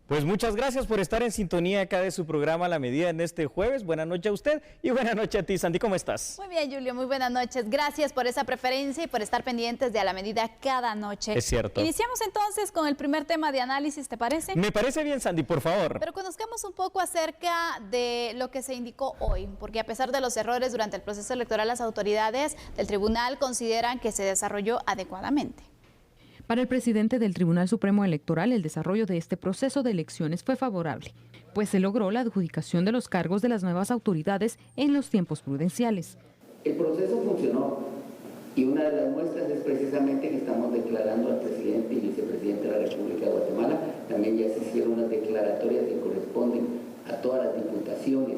Pues muchas gracias por estar en sintonía acá de su programa La Medida en este jueves. Buenas noches a usted y buenas noches a ti, Sandy. ¿Cómo estás? Muy bien, Julio. Muy buenas noches. Gracias por esa preferencia y por estar pendientes de A la Medida cada noche. Es cierto. Iniciamos entonces con el primer tema de análisis, ¿te parece? Me parece bien, Sandy, por favor. Pero conozcamos un poco acerca de lo que se indicó hoy, porque a pesar de los errores durante el proceso electoral, las autoridades del tribunal consideran que se desarrolló adecuadamente. Para el presidente del Tribunal Supremo Electoral, el desarrollo de este proceso de elecciones fue favorable, pues se logró la adjudicación de los cargos de las nuevas autoridades en los tiempos prudenciales. El proceso funcionó y una de las muestras es precisamente que estamos declarando al presidente y vicepresidente de la República de Guatemala. También ya se hicieron unas declaratorias que corresponden a todas las diputaciones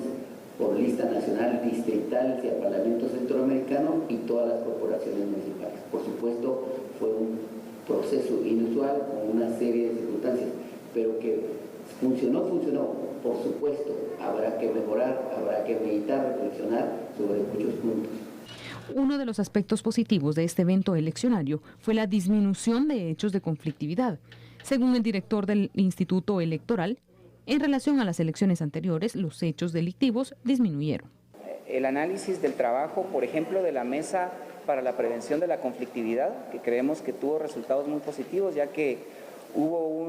por lista nacional, distrital y al Parlamento Centroamericano y todas las corporaciones municipales. Por supuesto, fue un proceso inusual con una serie de circunstancias, pero que funcionó. Por supuesto, habrá que mejorar, habrá que meditar, reflexionar sobre muchos puntos. Uno de los aspectos positivos de este evento eleccionario fue la disminución de hechos de conflictividad. Según el director del Instituto Electoral, en relación a las elecciones anteriores, los hechos delictivos disminuyeron. El análisis del trabajo, por ejemplo, de la Mesa para la Prevención de la Conflictividad, que creemos que tuvo resultados muy positivos, ya que hubo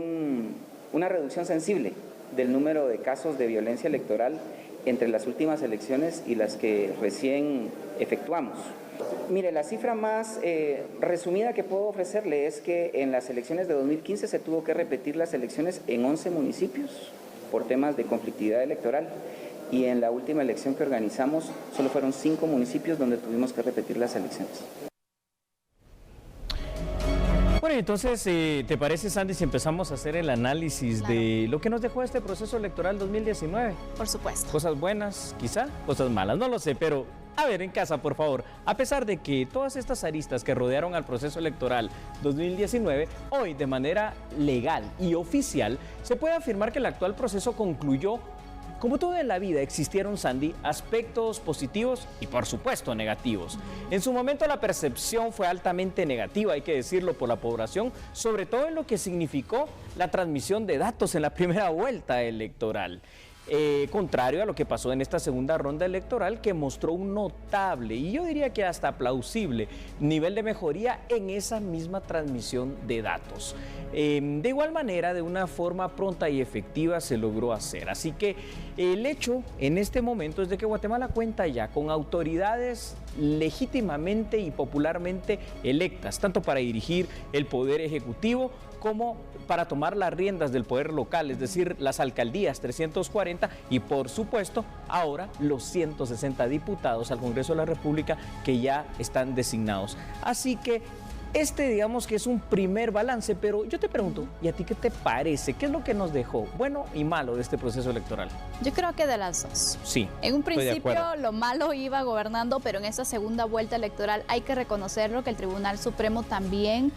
una reducción sensible del número de casos de violencia electoral entre las últimas elecciones y las que recién efectuamos. Mire, la cifra más resumida que puedo ofrecerle es que en las elecciones de 2015 se tuvo que repetir las elecciones en 11 municipios por temas de conflictividad electoral. Y en la última elección que organizamos solo fueron 5 municipios donde tuvimos que repetir las elecciones. Bueno, entonces, ¿te parece, Sandy, si empezamos a hacer el análisis de lo que nos dejó este proceso electoral 2019? Por supuesto. Cosas buenas, quizá, cosas malas, no lo sé, pero a ver, en casa, por favor, a pesar de que todas estas aristas que rodearon al proceso electoral 2019, hoy de manera legal y oficial, se puede afirmar que el actual proceso concluyó. Como todo en la vida existieron, Sandy, aspectos positivos y por supuesto negativos. En su momento la percepción fue altamente negativa, hay que decirlo, por la población, sobre todo en lo que significó la transmisión de datos en la primera vuelta electoral. Contrario a lo que pasó en esta segunda ronda electoral, que mostró un notable, y yo diría que hasta plausible, nivel de mejoría en esa misma transmisión de datos. De igual manera, de una forma pronta y efectiva se logró hacer. Así que el hecho en este momento es de que Guatemala cuenta ya con autoridades legítimamente y popularmente electas, tanto para dirigir el poder ejecutivo como para tomar las riendas del poder local, es decir, las alcaldías 340 y por supuesto ahora los 160 diputados al Congreso de la República que ya están designados. Así que digamos que es un primer balance, pero yo te pregunto, ¿y a ti qué te parece? ¿Qué es lo que nos dejó bueno y malo de este proceso electoral? Yo creo que de las dos. Sí. En un principio lo malo iba gobernando, pero en esa segunda vuelta electoral hay que reconocerlo que el Tribunal Supremo también,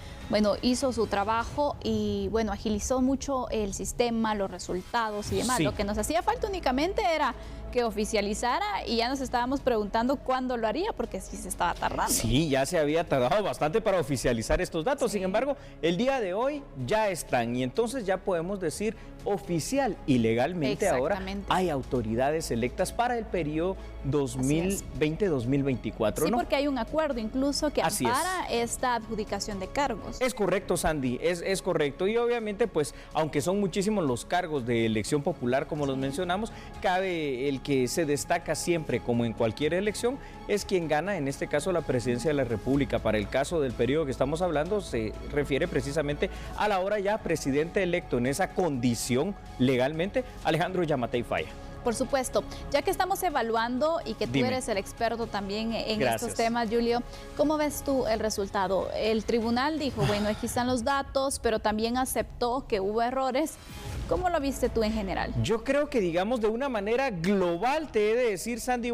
hizo su trabajo y, agilizó mucho el sistema, los resultados y demás. Sí. Lo que nos hacía falta únicamente era que oficializara y ya nos estábamos preguntando cuándo lo haría, porque sí se estaba tardando. Sí, ya se había tardado bastante para oficializar estos datos, sin embargo, el día de hoy ya están y entonces ya podemos decir oficial y legalmente ahora hay autoridades electas para el periodo 2020-2024, Sí, ¿no? porque hay un acuerdo incluso que ampara esta adjudicación de cargos. Es correcto, Sandy, es correcto. Y obviamente, pues, aunque son muchísimos los cargos de elección popular, como los mencionamos, cabe el que se destaca siempre, como en cualquier elección, es quien gana, en este caso, la presidencia de la República. Para el caso del periodo que estamos hablando, se refiere precisamente a la ahora ya presidente electo en esa condición legalmente, Alejandro Yamatei Falla. Por supuesto, ya que estamos evaluando y que tú eres el experto también en estos temas, Julio, ¿cómo ves tú el resultado? El tribunal dijo, aquí están los datos, pero también aceptó que hubo errores. ¿Cómo lo viste tú en general? Yo creo que, digamos, de una manera global, te he de decir, Sandy,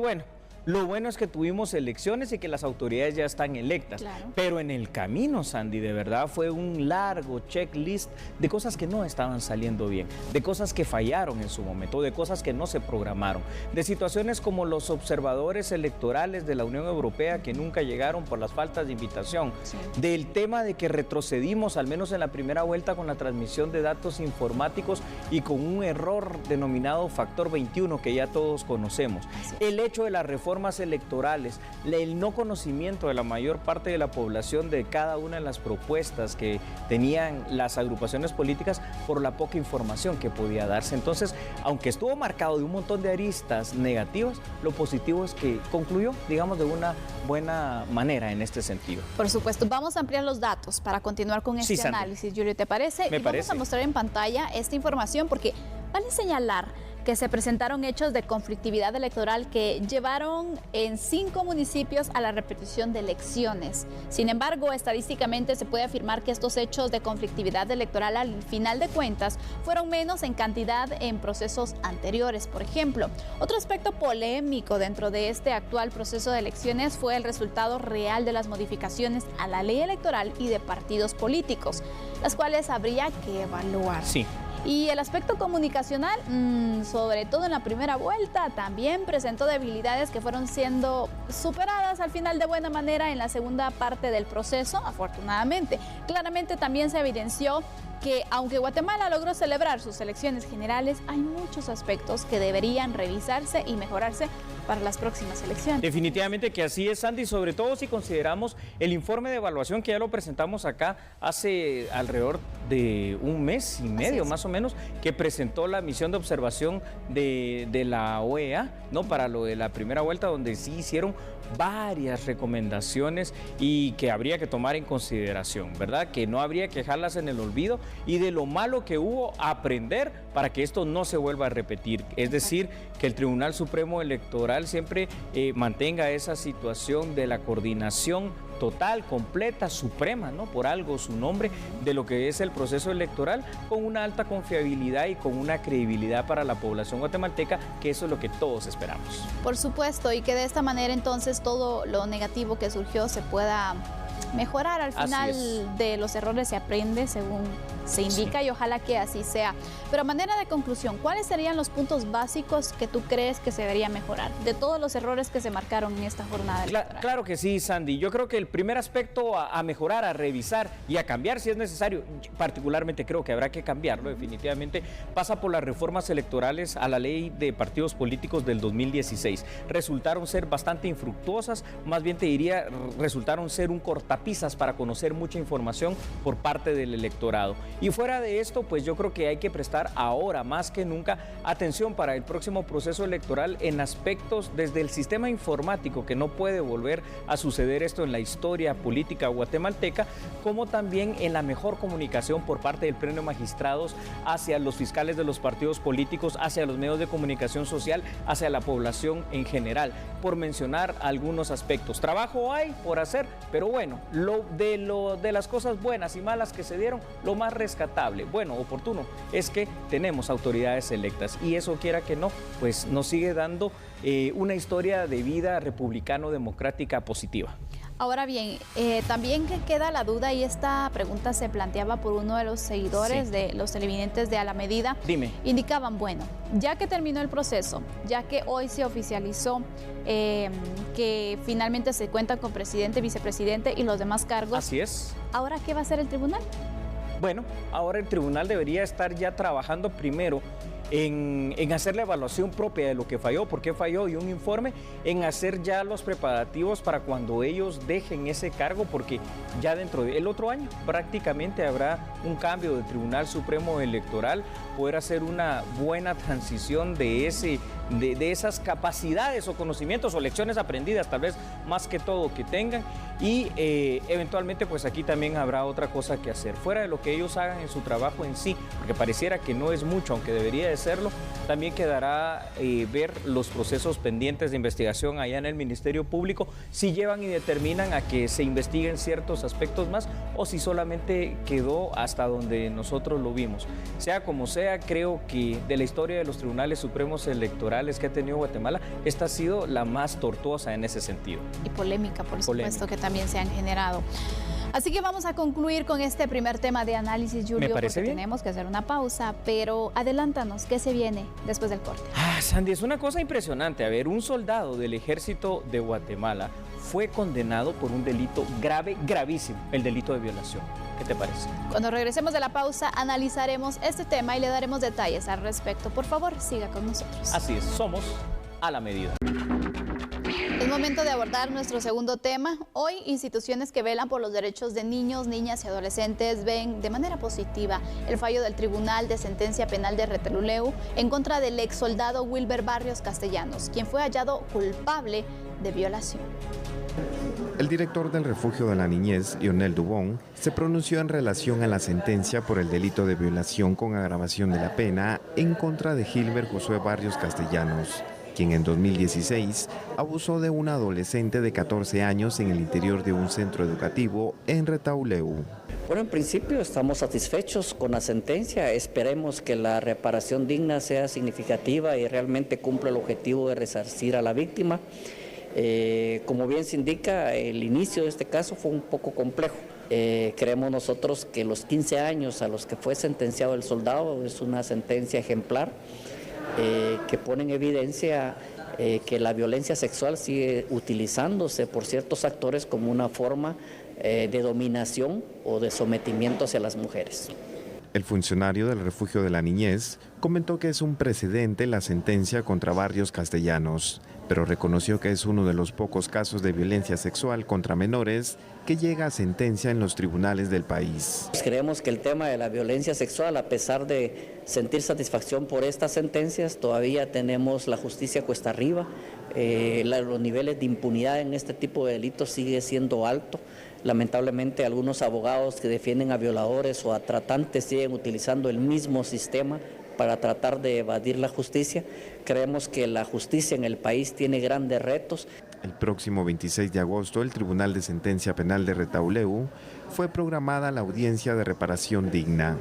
Lo bueno es que tuvimos elecciones y que las autoridades ya están electas. Claro. Pero en el camino, Sandy, de verdad fue un largo checklist de cosas que no estaban saliendo bien, de cosas que fallaron en su momento, de cosas que no se programaron, de situaciones como los observadores electorales de la Unión Europea que nunca llegaron por las faltas de invitación, Sí. del tema de que retrocedimos, al menos en la primera vuelta, con la transmisión de datos informáticos y con un error denominado factor 21 que ya todos conocemos. El hecho de las reformas electorales, el no conocimiento de la mayor parte de la población de cada una de las propuestas que tenían las agrupaciones políticas por la poca información que podía darse. Entonces, aunque estuvo marcado de un montón de aristas negativas, lo positivo es que concluyó, digamos, de una buena manera en este sentido. Por supuesto, vamos a ampliar los datos para continuar con este análisis, Julio, ¿te parece? Me parece. Vamos a mostrar en pantalla esta información porque vale señalar que se presentaron hechos de conflictividad electoral que llevaron en 5 municipios a la repetición de elecciones. Sin embargo, estadísticamente se puede afirmar que estos hechos de conflictividad electoral al final de cuentas fueron menos en cantidad en procesos anteriores. Por ejemplo, otro aspecto polémico dentro de este actual proceso de elecciones fue el resultado real de las modificaciones a la ley electoral y de partidos políticos, las cuales habría que evaluar. Sí. Y el aspecto comunicacional, sobre todo en la primera vuelta, también presentó debilidades que fueron siendo superadas al final de buena manera en la segunda parte del proceso, afortunadamente. Claramente también se evidenció que aunque Guatemala logró celebrar sus elecciones generales, hay muchos aspectos que deberían revisarse y mejorarse para las próximas elecciones. Definitivamente que así es, Sandy, sobre todo si consideramos el informe de evaluación que ya lo presentamos acá hace alrededor de un mes y medio más o menos, que presentó la misión de observación de la OEA, ¿no? Para lo de la primera vuelta, donde sí hicieron varias recomendaciones y que habría que tomar en consideración, ¿verdad? Que no habría que dejarlas en el olvido y de lo malo que hubo aprender para que esto no se vuelva a repetir. Es decir, que el Tribunal Supremo Electoral siempre mantenga esa situación de la coordinación total, completa, suprema, ¿no? Por algo su nombre, de lo que es el proceso electoral, con una alta confiabilidad y con una credibilidad para la población guatemalteca, que eso es lo que todos esperamos. Por supuesto, y que de esta manera entonces todo lo negativo que surgió se pueda mejorar. Al final de los errores se aprende, según se indica, y ojalá que así sea. Pero a manera de conclusión, ¿cuáles serían los puntos básicos que tú crees que se debería mejorar de todos los errores que se marcaron en esta jornada electoral? Claro que sí, Sandy. Yo creo que el primer aspecto a mejorar, a revisar y a cambiar si es necesario, particularmente creo que habrá que cambiarlo definitivamente, pasa por las reformas electorales a la ley de partidos políticos del 2016. Resultaron ser bastante infructuosas, más bien te diría, resultaron ser un cortapisas para conocer mucha información por parte del electorado. Y fuera de esto, pues yo creo que hay que prestar ahora más que nunca atención para el próximo proceso electoral en aspectos desde el sistema informático, que no puede volver a suceder esto en la historia política guatemalteca, como también en la mejor comunicación por parte del Pleno de Magistrados hacia los fiscales de los partidos políticos, hacia los medios de comunicación social, hacia la población en general, por mencionar algunos aspectos. Trabajo hay por hacer, pero bueno, de las cosas buenas y malas que se dieron, lo más rescatable, bueno, oportuno, es que tenemos autoridades electas y eso, quiera que no, pues nos sigue dando una historia de vida republicano-democrática positiva. Ahora bien, también queda la duda, y esta pregunta se planteaba por uno de los seguidores de los televidentes de A la Medida. Dime. Indicaban, bueno, ya que terminó el proceso, ya que hoy se oficializó que finalmente se cuentan con presidente, vicepresidente y los demás cargos. Así es. ¿Ahora qué va a hacer el tribunal? Bueno, ahora el tribunal debería estar ya trabajando primero en hacer la evaluación propia de lo que falló, por qué falló, y un informe en hacer ya los preparativos para cuando ellos dejen ese cargo, porque ya dentro del otro año prácticamente habrá un cambio del Tribunal Supremo Electoral, poder hacer una buena transición de esas capacidades o conocimientos o lecciones aprendidas, tal vez más que todo que tengan, y eventualmente pues aquí también habrá otra cosa que hacer, fuera de lo que ellos hagan en su trabajo en sí, porque pareciera que no es mucho, aunque debería de de serlo, también quedará ver los procesos pendientes de investigación allá en el Ministerio Público, si llevan y determinan a que se investiguen ciertos aspectos más o si solamente quedó hasta donde nosotros lo vimos. Sea como sea, creo que de la historia de los tribunales supremos electorales que ha tenido Guatemala, esta ha sido la más tortuosa en ese sentido. Y polémica, por supuesto, que también se han generado. Así que vamos a concluir con este primer tema de análisis, Julio, porque tenemos que hacer una pausa, pero adelántanos, ¿qué se viene después del corte? Sandy, es una cosa impresionante. A ver, un soldado del ejército de Guatemala fue condenado por un delito grave, gravísimo, el delito de violación. ¿Qué te parece? Cuando regresemos de la pausa, analizaremos este tema y le daremos detalles al respecto. Por favor, siga con nosotros. Así es, somos a la medida. Es momento de abordar nuestro segundo tema. Hoy, instituciones que velan por los derechos de niños, niñas y adolescentes ven de manera positiva el fallo del Tribunal de Sentencia Penal de Retaluleu en contra del ex soldado Wilber Barrios Castellanos, quien fue hallado culpable de violación. El director del Refugio de la Niñez, Lionel Dubón, se pronunció en relación a la sentencia por el delito de violación con agravación de la pena en contra de Gilbert Josué Barrios Castellanos, quien en 2016 abusó de una adolescente de 14 años en el interior de un centro educativo en Retaluleu. Bueno, en principio estamos satisfechos con la sentencia, esperemos que la reparación digna sea significativa y realmente cumpla el objetivo de resarcir a la víctima. Como bien se indica, el inicio de este caso fue un poco complejo. Creemos nosotros que los 15 años a los que fue sentenciado el soldado es una sentencia ejemplar, que pone en evidencia que la violencia sexual sigue utilizándose por ciertos actores como una forma de dominación o de sometimiento hacia las mujeres. El funcionario del Refugio de la Niñez comentó que es un precedente la sentencia contra Barrios Castellanos, pero reconoció que es uno de los pocos casos de violencia sexual contra menores que llega a sentencia en los tribunales del país. Creemos que el tema de la violencia sexual, a pesar de sentir satisfacción por estas sentencias, todavía tenemos la justicia cuesta arriba. Los niveles de impunidad en este tipo de delitos sigue siendo alto. Lamentablemente, algunos abogados que defienden a violadores o a tratantes siguen utilizando el mismo sistema para tratar de evadir la justicia. Creemos que la justicia en el país tiene grandes retos. El próximo 26 de agosto, el Tribunal de Sentencia Penal de Retaluleu fue programada la audiencia de reparación digna.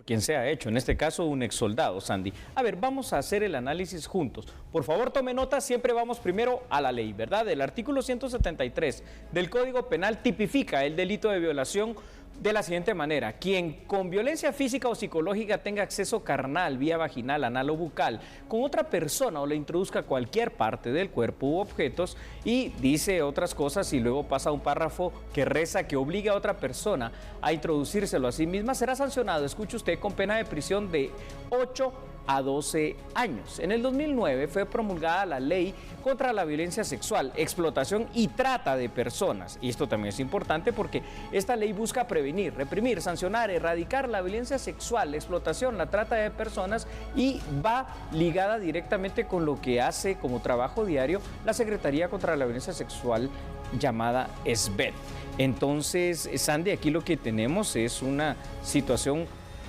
Quien se ha hecho, en este caso un ex soldado, Sandy. A ver, vamos a hacer el análisis juntos. Por favor, tome nota, siempre vamos primero a la ley, ¿verdad? El artículo 173 del Código Penal tipifica el delito de violación de la siguiente manera: quien con violencia física o psicológica tenga acceso carnal, vía vaginal, anal o bucal, con otra persona o le introduzca cualquier parte del cuerpo u objetos, y dice otras cosas y luego pasa un párrafo que reza que obliga a otra persona a introducírselo a sí misma, será sancionado, escuche usted, con pena de prisión de 8 a 12 años. En el 2009 fue promulgada la Ley contra la Violencia Sexual, Explotación y Trata de Personas. Y esto también es importante porque esta ley busca prevenir, reprimir, sancionar, erradicar la violencia sexual, la explotación, la trata de personas, y va ligada directamente con lo que hace como trabajo diario la Secretaría contra la Violencia Sexual, llamada SVET. Entonces, Sandy, aquí lo que tenemos es una situación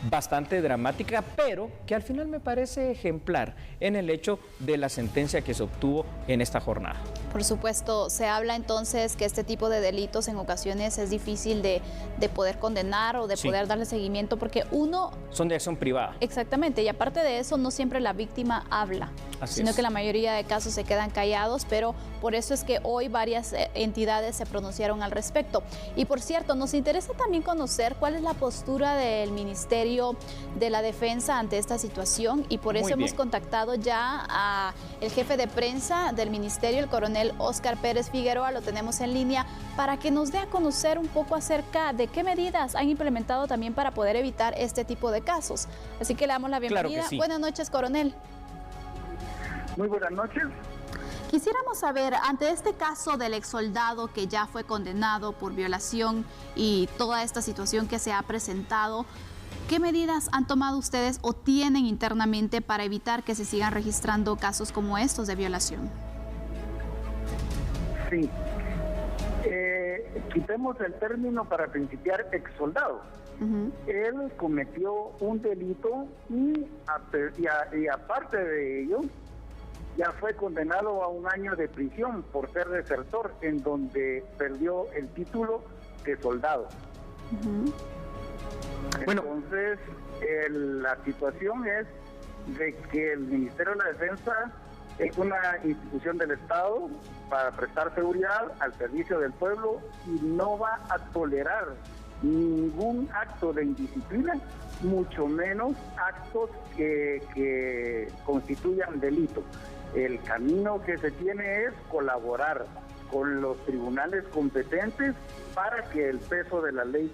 bastante dramática, pero que al final me parece ejemplar en el hecho de la sentencia que se obtuvo en esta jornada. Por supuesto, se habla entonces que este tipo de delitos en ocasiones es difícil de poder condenar o de poder darle seguimiento, porque uno... Son de acción privada. Exactamente, y aparte de eso, no siempre la víctima habla, sino que la mayoría de casos se quedan callados, pero por eso es que hoy varias entidades se pronunciaron al respecto. Y por cierto, nos interesa también conocer cuál es la postura del Ministerio de la Defensa ante esta situación, y por eso hemos contactado ya a el jefe de prensa del Ministerio, el coronel Óscar Pérez Figueroa, lo tenemos en línea para que nos dé a conocer un poco acerca de qué medidas han implementado también para poder evitar este tipo de casos. Así que le damos la bienvenida. Claro que sí. Buenas noches, coronel. Muy buenas noches. Quisiéramos saber, ante este caso del exsoldado que ya fue condenado por violación y toda esta situación que se ha presentado, ¿qué medidas han tomado ustedes o tienen internamente para evitar que se sigan registrando casos como estos de violación? Sí. Quitemos el término para principiar exsoldado. Él cometió un delito y aparte de ello, ya fue condenado a 1 año de prisión por ser desertor, en donde perdió el título de soldado. Entonces, la situación es de que el Ministerio de la Defensa es una institución del Estado para prestar seguridad al servicio del pueblo y no va a tolerar ningún acto de indisciplina, mucho menos actos que constituyan delito. El camino que se tiene es colaborar con los tribunales competentes para que el peso de la ley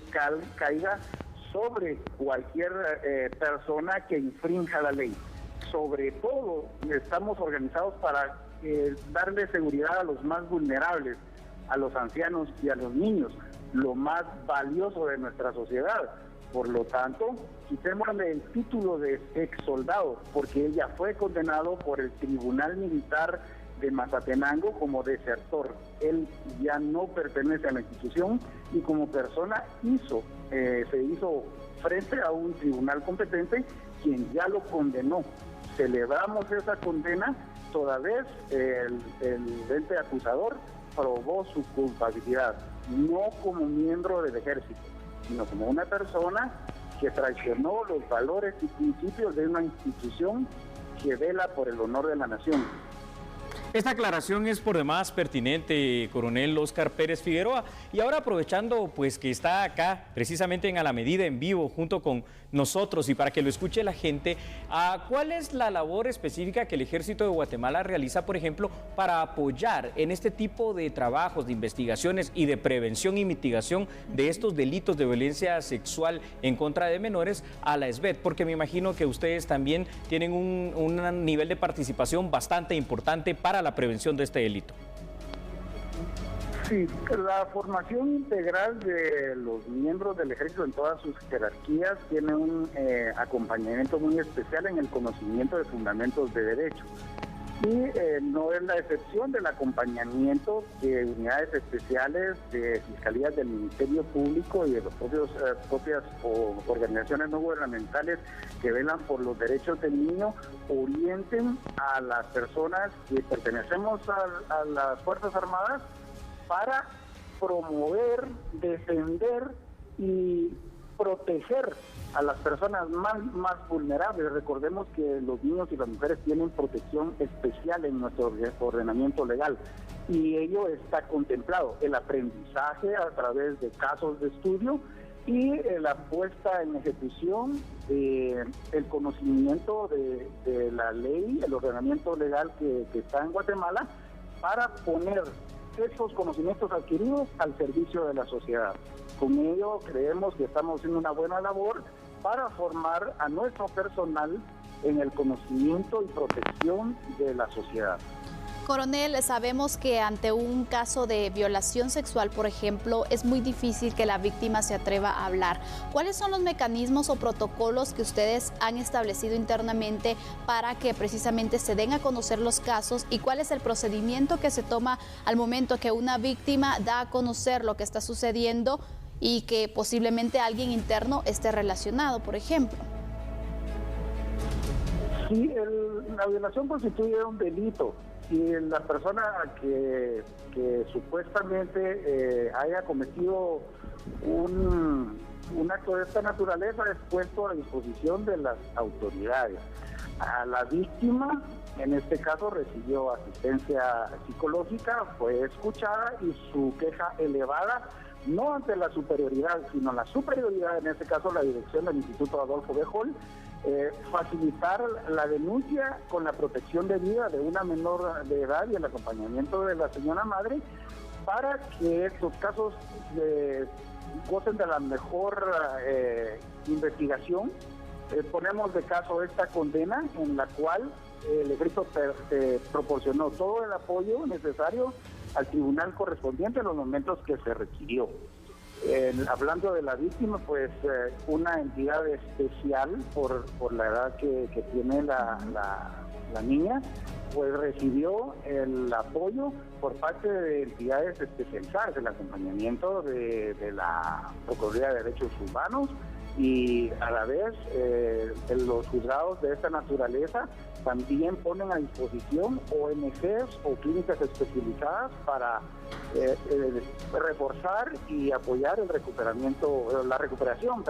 caiga sobre cualquier persona que infrinja la ley. Sobre todo, estamos organizados para darle seguridad a los más vulnerables, a los ancianos y a los niños, lo más valioso de nuestra sociedad. Por lo tanto, quitémosle el título de ex soldado, porque ella fue condenado por el Tribunal Militar de Mazatenango como desertor. Él ya no pertenece a la institución y como persona se hizo frente a un tribunal competente quien ya lo condenó. Celebramos esa condena toda vez el ente acusador probó su culpabilidad, no como miembro del ejército, sino como una persona que traicionó los valores y principios de una institución que vela por el honor de la nación. Esta aclaración es por demás pertinente, coronel Óscar Pérez Figueroa. Y ahora aprovechando pues que está acá precisamente en A la Medida en vivo junto con nosotros y para que lo escuche la gente, ¿cuál es la labor específica que el Ejército de Guatemala realiza, por ejemplo, para apoyar en este tipo de trabajos, de investigaciones y de prevención y mitigación de estos delitos de violencia sexual en contra de menores a la SBET? Porque me imagino que ustedes también tienen un nivel de participación bastante importante para la prevención de este delito. Sí, la formación integral de los miembros del ejército en todas sus jerarquías tiene un acompañamiento muy especial en el conocimiento de fundamentos de derecho. Y no es la excepción del acompañamiento de unidades especiales de fiscalías del Ministerio Público y de las propias organizaciones no gubernamentales que velan por los derechos del niño, orienten a las personas que pertenecemos a las Fuerzas Armadas para promover, defender y proteger a las personas más vulnerables. Recordemos que los niños y las mujeres tienen protección especial en nuestro ordenamiento legal y ello está contemplado. El aprendizaje a través de casos de estudio y la puesta en ejecución el conocimiento de la ley, el ordenamiento legal que está en Guatemala para poner esos conocimientos adquiridos al servicio de la sociedad. Con ello creemos que estamos haciendo una buena labor para formar a nuestro personal en el conocimiento y protección de la sociedad. Coronel, sabemos que ante un caso de violación sexual, por ejemplo, es muy difícil que la víctima se atreva a hablar. ¿Cuáles son los mecanismos o protocolos que ustedes han establecido internamente para que precisamente se den a conocer los casos y cuál es el procedimiento que se toma al momento que una víctima da a conocer lo que está sucediendo y que posiblemente alguien interno esté relacionado, por ejemplo? Sí, la violación constituye un delito. Si la persona que supuestamente haya cometido un acto de esta naturaleza es puesto a disposición de las autoridades. A la víctima, en este caso, recibió asistencia psicológica, fue escuchada y su queja elevada, no ante la superioridad, sino la superioridad, en este caso la dirección del Instituto Adolfo B. Hall, facilitar la denuncia con la protección de vida de una menor de edad y el acompañamiento de la señora madre para que estos casos gocen de la mejor investigación. Ponemos de caso esta condena en la cual el ejército proporcionó todo el apoyo necesario al tribunal correspondiente en los momentos que se requirió. Hablando de la víctima, pues una entidad especial por la edad que tiene la niña, pues recibió el apoyo por parte de entidades especializadas, el acompañamiento de la Procuraduría de Derechos Humanos y a la vez los juzgados de esta naturaleza también ponen a disposición ONGs o clínicas especializadas para reforzar y apoyar la recuperación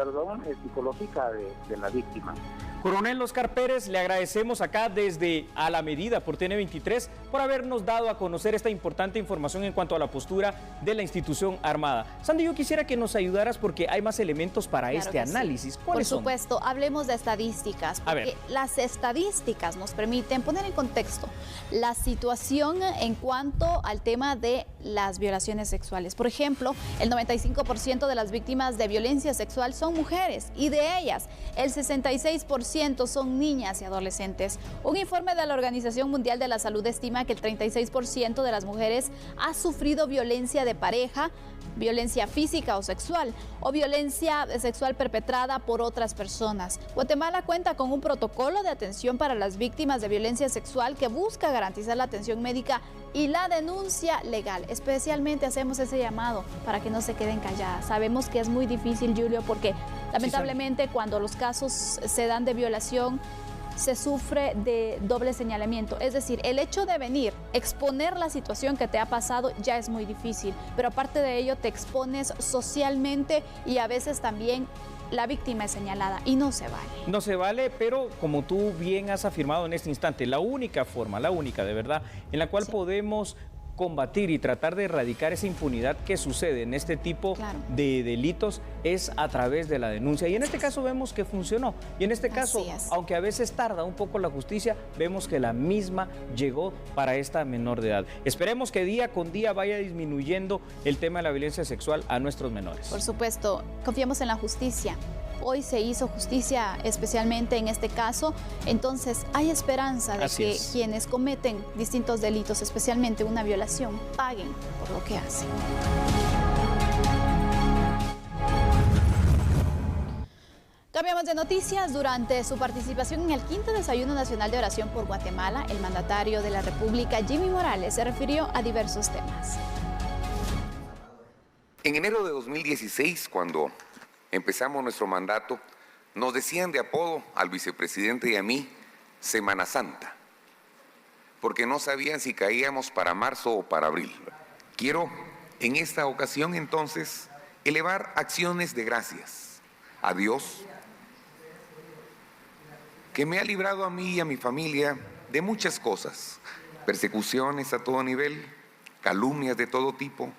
psicológica de la víctima. Coronel Oscar Pérez, le agradecemos acá desde A la Medida por TN23 por habernos dado a conocer esta importante información en cuanto a la postura de la institución armada. Sandy, yo quisiera que nos ayudaras porque hay más elementos para este análisis. ¿Cuáles son? Por supuesto, hablemos de estadísticas, porque las estadísticas nos permiten poner en contexto la situación en cuanto al tema de las violaciones sexuales. Por ejemplo, el 95% de las víctimas de violencia sexual son mujeres y de ellas el 66% son niñas y adolescentes. Un informe de la Organización Mundial de la Salud estima que el 36% de las mujeres ha sufrido violencia de pareja, violencia física o sexual, o violencia sexual perpetrada por otras personas. Guatemala cuenta con un protocolo de atención para las víctimas de violencia sexual que busca garantizar la atención médica y la denuncia legal. Especialmente hacemos ese llamado para que no se queden calladas. Sabemos que es muy difícil, Julio, porque lamentablemente cuando los casos se dan de violación, se sufre de doble señalamiento. Es decir, el hecho de venir, exponer la situación que te ha pasado ya es muy difícil, pero aparte de ello te expones socialmente y a veces también la víctima es señalada y no se vale. No se vale, pero como tú bien has afirmado en este instante, la única forma, la única de verdad, en la cual podemos combatir y tratar de erradicar esa impunidad que sucede en este tipo de delitos es a través de la denuncia. Y en este caso vemos que funcionó. Y en este caso, aunque a veces tarda un poco la justicia, vemos que la misma llegó para esta menor de edad. Esperemos que día con día vaya disminuyendo el tema de la violencia sexual a nuestros menores. Por supuesto, confiamos en la justicia. Hoy se hizo justicia especialmente en este caso, entonces hay esperanza de que quienes cometen distintos delitos, especialmente una violación, paguen por lo que hacen. Cambiamos de noticias. Durante su participación en el quinto desayuno nacional de oración por Guatemala, el mandatario de la República, Jimmy Morales, se refirió a diversos temas. En enero de 2016, cuando empezamos nuestro mandato, nos decían de apodo al vicepresidente y a mí, Semana Santa, porque no sabían si caíamos para marzo o para abril. Quiero en esta ocasión entonces elevar acciones de gracias a Dios, que me ha librado a mí y a mi familia de muchas cosas, persecuciones a todo nivel, calumnias de todo tipo,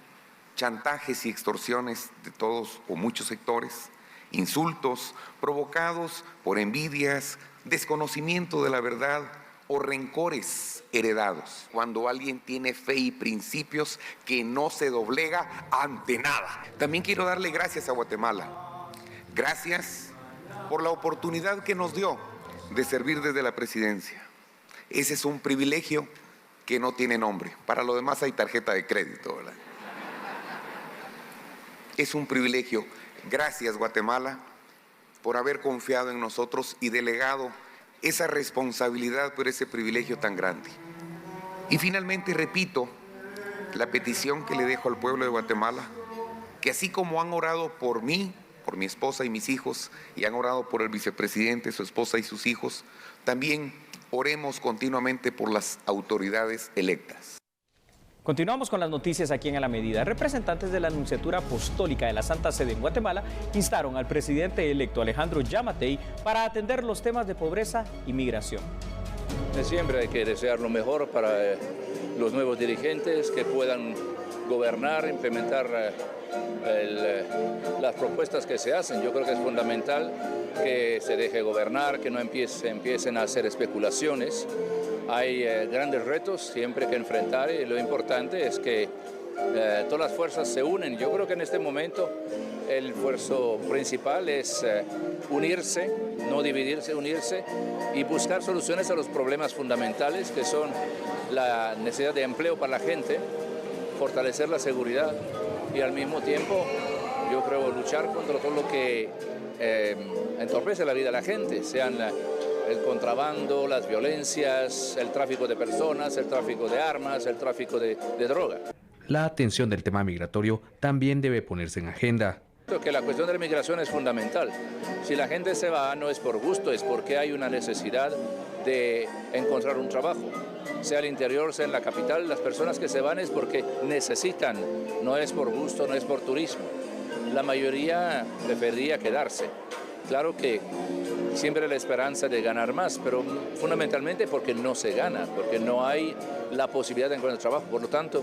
chantajes y extorsiones de todos o muchos sectores, insultos provocados por envidias, desconocimiento de la verdad o rencores heredados. Cuando alguien tiene fe y principios que no se doblega ante nada. También quiero darle gracias a Guatemala. Gracias por la oportunidad que nos dio de servir desde la presidencia. Ese es un privilegio que no tiene nombre. Para lo demás hay tarjeta de crédito, ¿verdad? Es un privilegio. Gracias, Guatemala, por haber confiado en nosotros y delegado esa responsabilidad por ese privilegio tan grande. Y finalmente repito la petición que le dejo al pueblo de Guatemala, que así como han orado por mí, por mi esposa y mis hijos, y han orado por el vicepresidente, su esposa y sus hijos, también oremos continuamente por las autoridades electas. Continuamos con las noticias aquí en A la Medida. Representantes de la Nunciatura Apostólica de la Santa Sede en Guatemala instaron al presidente electo Alejandro Yamatei para atender los temas de pobreza y migración. Siempre hay que desear lo mejor para los nuevos dirigentes que puedan gobernar, implementar las propuestas que se hacen. Yo creo que es fundamental que se deje gobernar, que no empiecen a hacer especulaciones. Hay grandes retos siempre que enfrentar y lo importante es que todas las fuerzas se unen. Yo creo que en este momento el esfuerzo principal es unirse, no dividirse, unirse y buscar soluciones a los problemas fundamentales que son la necesidad de empleo para la gente, fortalecer la seguridad y al mismo tiempo yo creo luchar contra todo lo que entorpece la vida de la gente, sean el contrabando, las violencias, el tráfico de personas, el tráfico de armas, el tráfico de droga. La atención del tema migratorio también debe ponerse en agenda. Que la cuestión de la migración es fundamental. Si la gente se va, no es por gusto, es porque hay una necesidad de encontrar un trabajo. Sea al interior, sea en la capital, las personas que se van es porque necesitan, no es por gusto, no es por turismo. La mayoría preferiría quedarse. Claro que siempre la esperanza de ganar más, pero fundamentalmente porque no se gana, porque no hay la posibilidad de encontrar trabajo. Por lo tanto,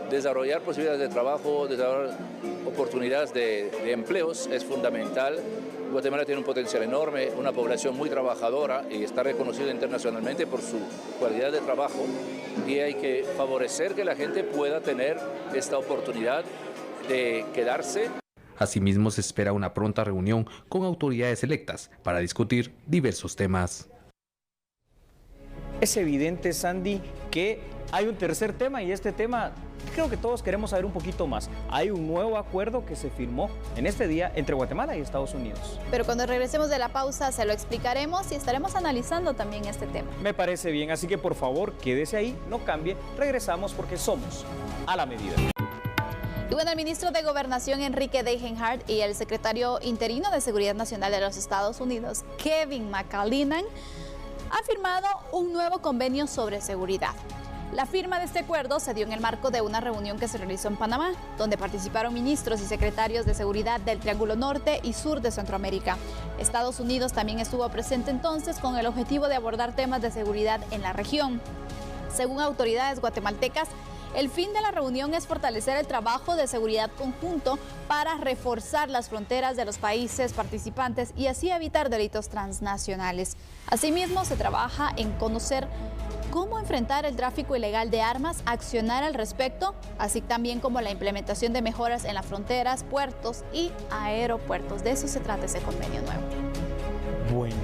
desarrollar posibilidades de trabajo, desarrollar oportunidades de empleos es fundamental. Guatemala tiene un potencial enorme, una población muy trabajadora y está reconocida internacionalmente por su calidad de trabajo, y hay que favorecer que la gente pueda tener esta oportunidad de quedarse. Asimismo, se espera una pronta reunión con autoridades electas para discutir diversos temas. Es evidente, Sandy, que hay un tercer tema, y este tema creo que todos queremos saber un poquito más. Hay un nuevo acuerdo que se firmó en este día entre Guatemala y Estados Unidos. Pero cuando regresemos de la pausa se lo explicaremos y estaremos analizando también este tema. Me parece bien, así que por favor quédese ahí, no cambie, regresamos porque somos a la medida. Y bueno, el ministro de Gobernación, Enrique Degenhardt, y el secretario interino de Seguridad Nacional de los Estados Unidos, Kevin McAleenan, han firmado un nuevo convenio sobre seguridad. La firma de este acuerdo se dio en el marco de una reunión que se realizó en Panamá, donde participaron ministros y secretarios de seguridad del Triángulo Norte y Sur de Centroamérica. Estados Unidos también estuvo presente entonces con el objetivo de abordar temas de seguridad en la región. Según autoridades guatemaltecas, el fin de la reunión es fortalecer el trabajo de seguridad conjunto para reforzar las fronteras de los países participantes y así evitar delitos transnacionales. Asimismo, se trabaja en conocer cómo enfrentar el tráfico ilegal de armas, accionar al respecto, así también como la implementación de mejoras en las fronteras, puertos y aeropuertos. De eso se trata ese convenio nuevo. Bueno,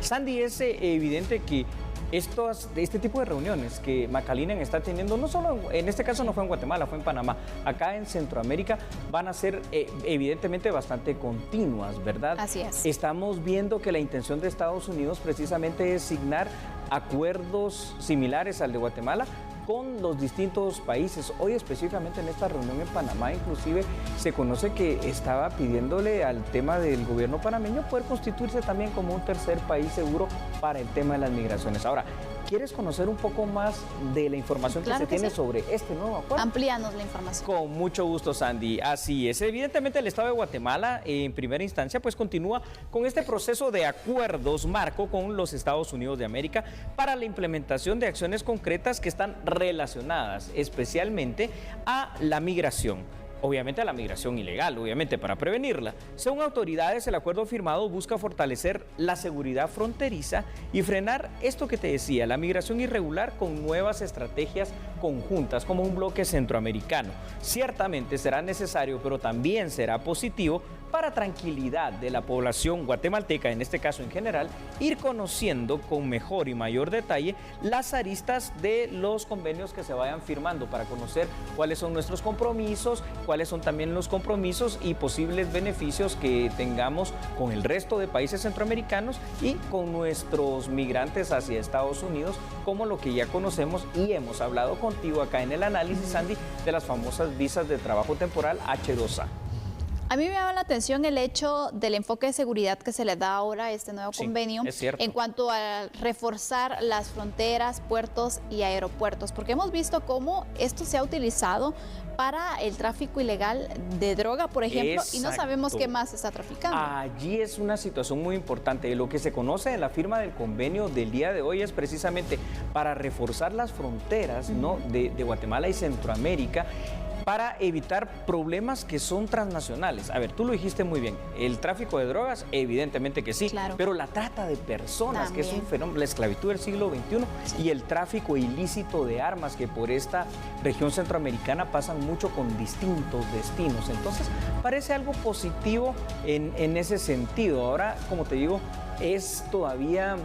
Sandy, es evidente que este tipo de reuniones que McAleenan está teniendo, no solo en este caso no fue en Guatemala, fue en Panamá, acá en Centroamérica, van a ser evidentemente bastante continuas, ¿verdad? Así es. Estamos viendo que la intención de Estados Unidos precisamente es signar acuerdos similares al de Guatemala con los distintos países. Hoy específicamente en esta reunión en Panamá inclusive se conoce que estaba pidiéndole al tema del gobierno panameño poder constituirse también como un tercer país seguro para el tema de las migraciones. Ahora, ¿quieres conocer un poco más de la información que se tiene sobre este nuevo acuerdo? Amplíanos la información. Con mucho gusto, Sandy. Así es. Evidentemente el Estado de Guatemala en primera instancia pues continúa con este proceso de acuerdos marco con los Estados Unidos de América para la implementación de acciones concretas que están relacionadas especialmente a la migración. Obviamente a la migración ilegal, obviamente para prevenirla. Según autoridades, el acuerdo firmado busca fortalecer la seguridad fronteriza y frenar esto que te decía, la migración irregular con nuevas estrategias conjuntas como un bloque centroamericano. Ciertamente será necesario, pero también será positivo para tranquilidad de la población guatemalteca, en este caso en general, ir conociendo con mejor y mayor detalle las aristas de los convenios que se vayan firmando para conocer cuáles son nuestros compromisos, cuáles son también los compromisos y posibles beneficios que tengamos con el resto de países centroamericanos y con nuestros migrantes hacia Estados Unidos, como lo que ya conocemos y hemos hablado contigo acá en el análisis, Andy, de las famosas visas de trabajo temporal H2A. A mí me llama la atención el hecho del enfoque de seguridad que se le da ahora a este nuevo convenio en cuanto a reforzar las fronteras, puertos y aeropuertos, porque hemos visto cómo esto se ha utilizado para el tráfico ilegal de droga, por ejemplo, y no sabemos qué más se está traficando. Allí es una situación muy importante. Lo que se conoce en la firma del convenio del día de hoy es precisamente para reforzar las fronteras, ¿no?, de Guatemala y Centroamérica, para evitar problemas que son transnacionales. A ver, tú lo dijiste muy bien, el tráfico de drogas, evidentemente que sí, pero la trata de personas, también, que es un fenómeno, la esclavitud del siglo XXI, y el tráfico ilícito de armas, que por esta región centroamericana pasan mucho con distintos destinos. Entonces, parece algo positivo en ese sentido. Ahora, como te digo, es todavía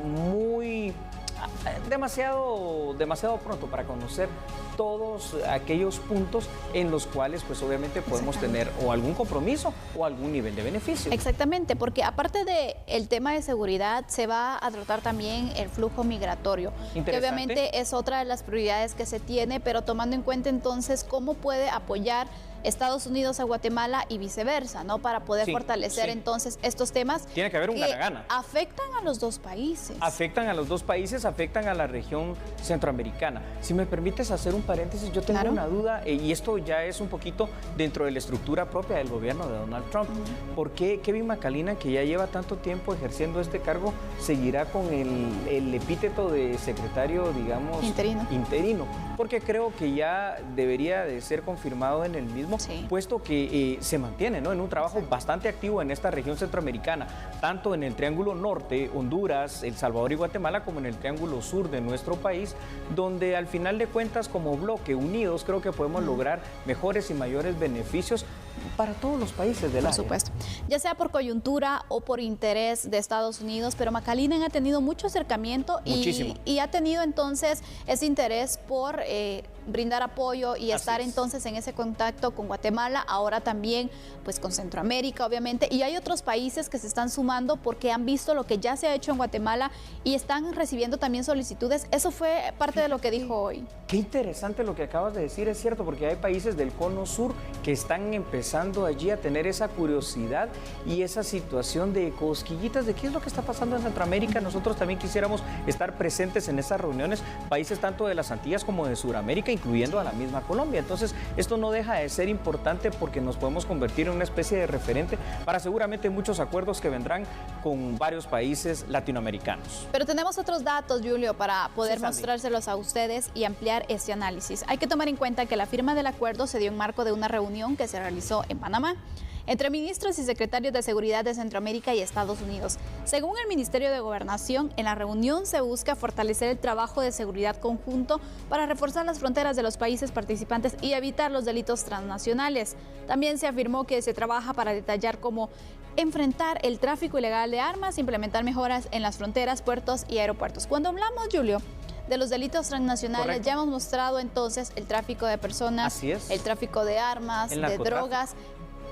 demasiado pronto para conocer todos aquellos puntos en los cuales pues obviamente podemos tener o algún compromiso o algún nivel de beneficio. Exactamente, porque aparte del tema de seguridad se va a tratar también el flujo migratorio, que obviamente es otra de las prioridades que se tiene, pero tomando en cuenta entonces cómo puede apoyar Estados Unidos a Guatemala y viceversa, ¿no? Para poder fortalecer entonces estos temas. Tiene que haber un gana-gana. Afectan a los dos países. Afectan a los dos países, afectan a la región centroamericana. Si me permites hacer un paréntesis, yo tengo una duda, y esto ya es un poquito dentro de la estructura propia del gobierno de Donald Trump. ¿Por qué Kevin McAleenan, que ya lleva tanto tiempo ejerciendo este cargo, seguirá con el epíteto de secretario, digamos, interino? Porque creo que ya debería de ser confirmado en el mismo, puesto que se mantiene, ¿no?, en un trabajo bastante activo en esta región centroamericana, tanto en el Triángulo Norte, Honduras, El Salvador y Guatemala, como en el Triángulo Sur de nuestro país, donde al final de cuentas, como bloque unidos, creo que podemos lograr mejores y mayores beneficios para todos los países del área. Por supuesto, ya sea por coyuntura o por interés de Estados Unidos, pero McAleenan ha tenido mucho acercamiento y ha tenido entonces ese interés por brindar apoyo y estar entonces en ese contacto con Guatemala, ahora también pues con Centroamérica obviamente, y hay otros países que se están sumando porque han visto lo que ya se ha hecho en Guatemala y están recibiendo también solicitudes. Eso fue parte de lo que dijo hoy. Qué interesante lo que acabas de decir, es cierto, porque hay países del cono sur que están empezando allí a tener esa curiosidad y esa situación de cosquillitas de qué es lo que está pasando en Centroamérica. Nosotros también quisiéramos estar presentes en esas reuniones, países tanto de las Antillas como de Sudamérica, incluyendo a la misma Colombia. Entonces, esto no deja de ser importante porque nos podemos convertir en una especie de referente para seguramente muchos acuerdos que vendrán con varios países latinoamericanos. Pero tenemos otros datos, Julio, para poder mostrárselos a ustedes y ampliar este análisis. Hay que tomar en cuenta que la firma del acuerdo se dio en marco de una reunión que se realizó en Panamá entre ministros y secretarios de Seguridad de Centroamérica y Estados Unidos. Según el Ministerio de Gobernación, en la reunión se busca fortalecer el trabajo de seguridad conjunto para reforzar las fronteras de los países participantes y evitar los delitos transnacionales. También se afirmó que se trabaja para detallar cómo enfrentar el tráfico ilegal de armas, implementar mejoras en las fronteras, puertos y aeropuertos. Cuando hablamos, Julio, de los delitos transnacionales, ya hemos mostrado entonces el tráfico de personas, el tráfico de armas, de drogas.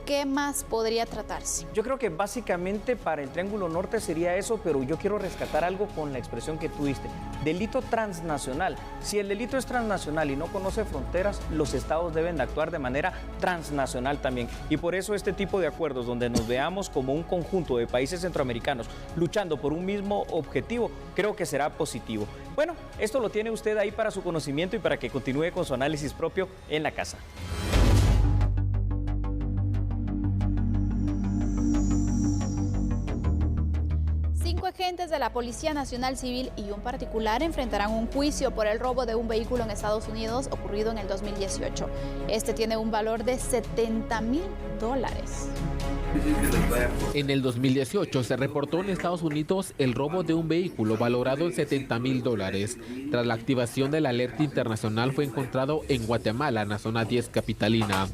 ¿Qué más podría tratarse? Yo creo que básicamente para el Triángulo Norte sería eso, pero yo quiero rescatar algo con la expresión que tú diste. Delito transnacional. Si el delito es transnacional y no conoce fronteras, los estados deben de actuar de manera transnacional también. Y por eso este tipo de acuerdos donde nos veamos como un conjunto de países centroamericanos luchando por un mismo objetivo, creo que será positivo. Bueno, esto lo tiene usted ahí para su conocimiento y para que continúe con su análisis propio en la casa. Agentes de la Policía Nacional Civil y un particular enfrentarán un juicio por el robo de un vehículo en Estados Unidos ocurrido en el 2018. Este tiene un valor de $70,000. En el 2018 se reportó en Estados Unidos el robo de un vehículo valorado en $70,000. Tras la activación de la alerta internacional fue encontrado en Guatemala, en la zona 10 capitalina.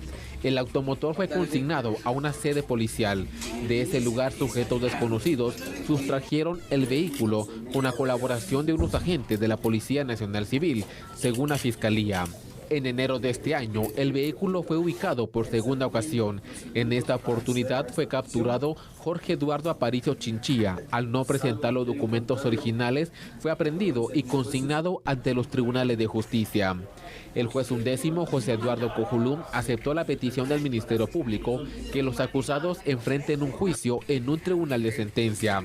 El automotor fue consignado a una sede policial. De ese lugar, sujetos desconocidos sustrajeron el vehículo con la colaboración de unos agentes de la Policía Nacional Civil, según la Fiscalía. En enero de este año, el vehículo fue ubicado por segunda ocasión. En esta oportunidad fue capturado Jorge Eduardo Aparicio Chinchilla. Al no presentar los documentos originales, fue aprehendido y consignado ante los tribunales de justicia. El juez 11º, José Eduardo Cojulum, aceptó la petición del Ministerio Público que los acusados enfrenten un juicio en un tribunal de sentencia.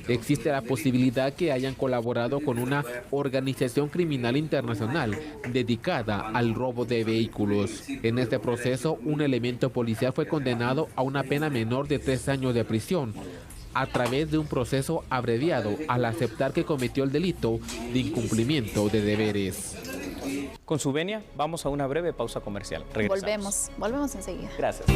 Existe la posibilidad que hayan colaborado con una organización criminal internacional dedicada al robo de vehículos. En este proceso, un elemento policial fue condenado a una pena menor de 3 años de prisión a través de un proceso abreviado al aceptar que cometió el delito de incumplimiento de deberes. Con su venia, vamos a una breve pausa comercial. Regresamos. Volvemos enseguida. Gracias.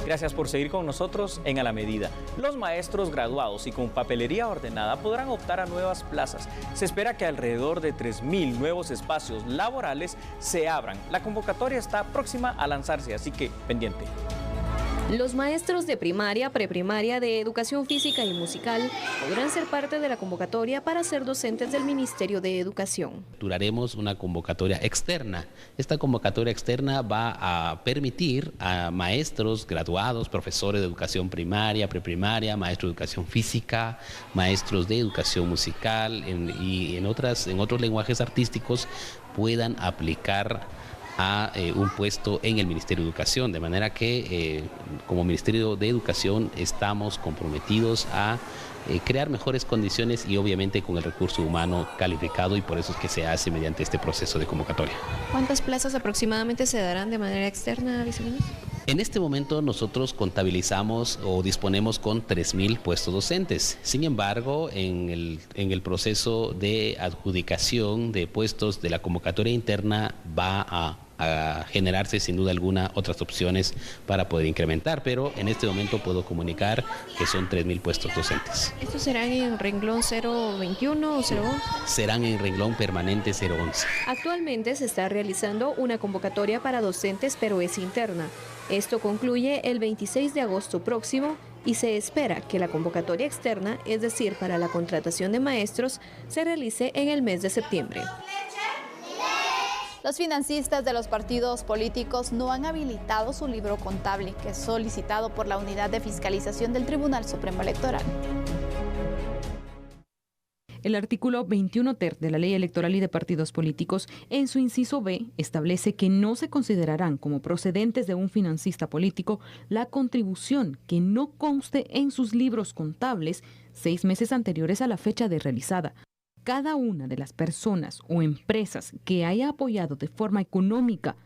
Gracias por seguir con nosotros en A la Medida. Los maestros graduados y con papelería ordenada podrán optar a nuevas plazas. Se espera que alrededor de 3,000 nuevos espacios laborales se abran. La convocatoria está próxima a lanzarse, así que pendiente. Los maestros de primaria, preprimaria, de educación física y musical podrán ser parte de la convocatoria para ser docentes del Ministerio de Educación. Duraremos una convocatoria externa. Esta convocatoria externa va a permitir a maestros graduados, profesores de educación primaria, preprimaria, maestros de educación física, maestros de educación musical y en otros lenguajes artísticos puedan aplicar a un puesto en el Ministerio de Educación, de manera que como Ministerio de Educación estamos comprometidos a crear mejores condiciones y obviamente con el recurso humano calificado, y por eso es que se hace mediante este proceso de convocatoria. ¿Cuántas plazas aproximadamente se darán de manera externa, viceministro? En este momento nosotros contabilizamos o disponemos con 3.000 puestos docentes. Sin embargo, en el proceso de adjudicación de puestos de la convocatoria interna va a generarse sin duda alguna otras opciones para poder incrementar, pero en este momento puedo comunicar que son 3.000 puestos docentes. ¿Estos serán en renglón 021 o 011? Serán en renglón permanente 011. Actualmente se está realizando una convocatoria para docentes, pero es interna. Esto concluye el 26 de agosto próximo y se espera que la convocatoria externa, es decir, para la contratación de maestros, se realice en el mes de septiembre. Los financistas de los partidos políticos no han habilitado su libro contable, que es solicitado por la Unidad de Fiscalización del Tribunal Supremo Electoral. El artículo 21 ter de la Ley Electoral y de Partidos Políticos, en su inciso B, establece que no se considerarán como procedentes de un financista político la contribución que no conste en sus libros contables 6 meses anteriores a la fecha de realizada. Cada una de las personas o empresas que haya apoyado de forma económica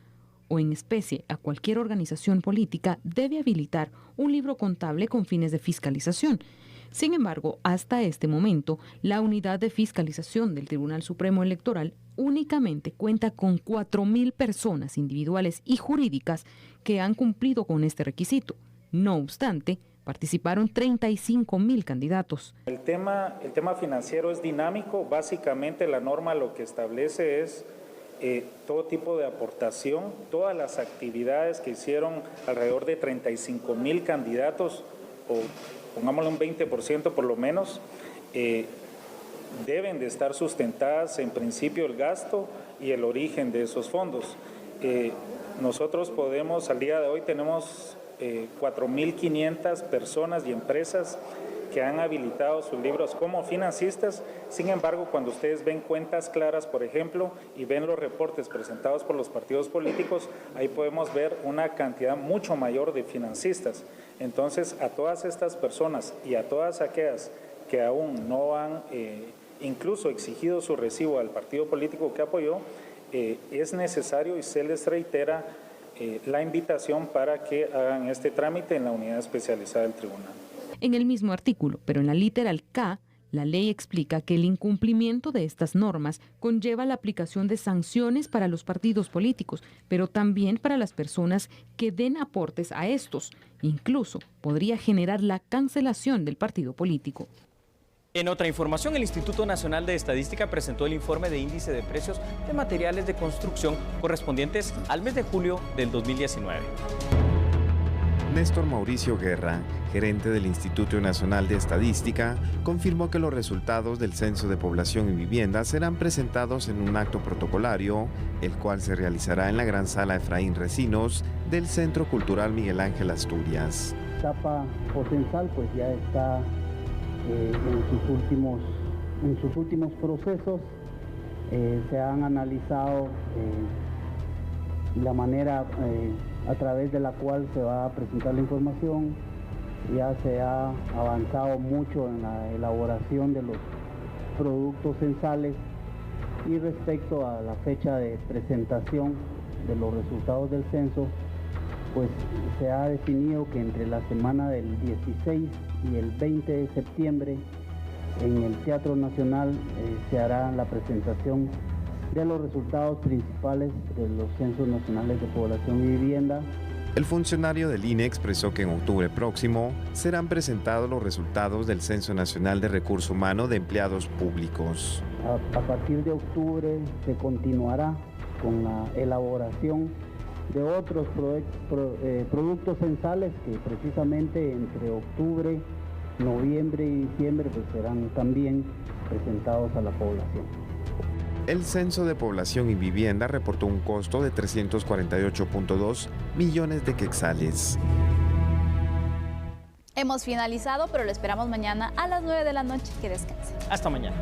o en especie a cualquier organización política debe habilitar un libro contable con fines de fiscalización. Sin embargo, hasta este momento, la Unidad de Fiscalización del Tribunal Supremo Electoral únicamente cuenta con 4.000 personas individuales y jurídicas que han cumplido con este requisito. No obstante, participaron 35.000 candidatos. El tema financiero es dinámico. Básicamente la norma lo que establece es todo tipo de aportación, todas las actividades que hicieron alrededor de 35.000 candidatos, o pongámosle un 20% por lo menos, deben de estar sustentadas en principio el gasto y el origen de esos fondos. Nosotros podemos, al día de hoy tenemos 4.500 personas y empresas que han habilitado sus libros como financistas. Sin embargo, cuando ustedes ven cuentas claras, por ejemplo, y ven los reportes presentados por los partidos políticos, ahí podemos ver una cantidad mucho mayor de financistas. Entonces, a todas estas personas y a todas aquellas que aún no han incluso exigido su recibo al partido político que apoyó, es necesario y se les reitera la invitación para que hagan este trámite en la unidad especializada del tribunal. En el mismo artículo, pero en la literal K, la ley explica que el incumplimiento de estas normas conlleva la aplicación de sanciones para los partidos políticos, pero también para las personas que den aportes a estos. Incluso podría generar la cancelación del partido político. En otra información, el Instituto Nacional de Estadística presentó el informe de índice de precios de materiales de construcción correspondientes al mes de julio del 2019. Néstor Mauricio Guerra, gerente del Instituto Nacional de Estadística, confirmó que los resultados del Censo de Población y Vivienda serán presentados en un acto protocolario, el cual se realizará en la Gran Sala Efraín Recinos del Centro Cultural Miguel Ángel Asturias. La etapa potencial pues ya está en sus últimos procesos. Se han analizado la manera a través de la cual se va a presentar la información. Ya se ha avanzado mucho en la elaboración de los productos censales, y respecto a la fecha de presentación de los resultados del censo, pues se ha definido que entre la semana del 16 y el 20 de septiembre en el Teatro Nacional se hará la presentación de los resultados principales de los censos nacionales de población y vivienda. El funcionario del INE expresó que en octubre próximo serán presentados los resultados del Censo Nacional de Recurso Humano de Empleados Públicos. A partir de octubre se continuará con la elaboración de otros productos censales que precisamente entre octubre, noviembre y diciembre pues serán también presentados a la población. El Censo de Población y Vivienda reportó un costo de 348.2 millones de quetzales. Hemos finalizado, pero lo esperamos mañana a las 9 de la noche. Que descanse. Hasta mañana.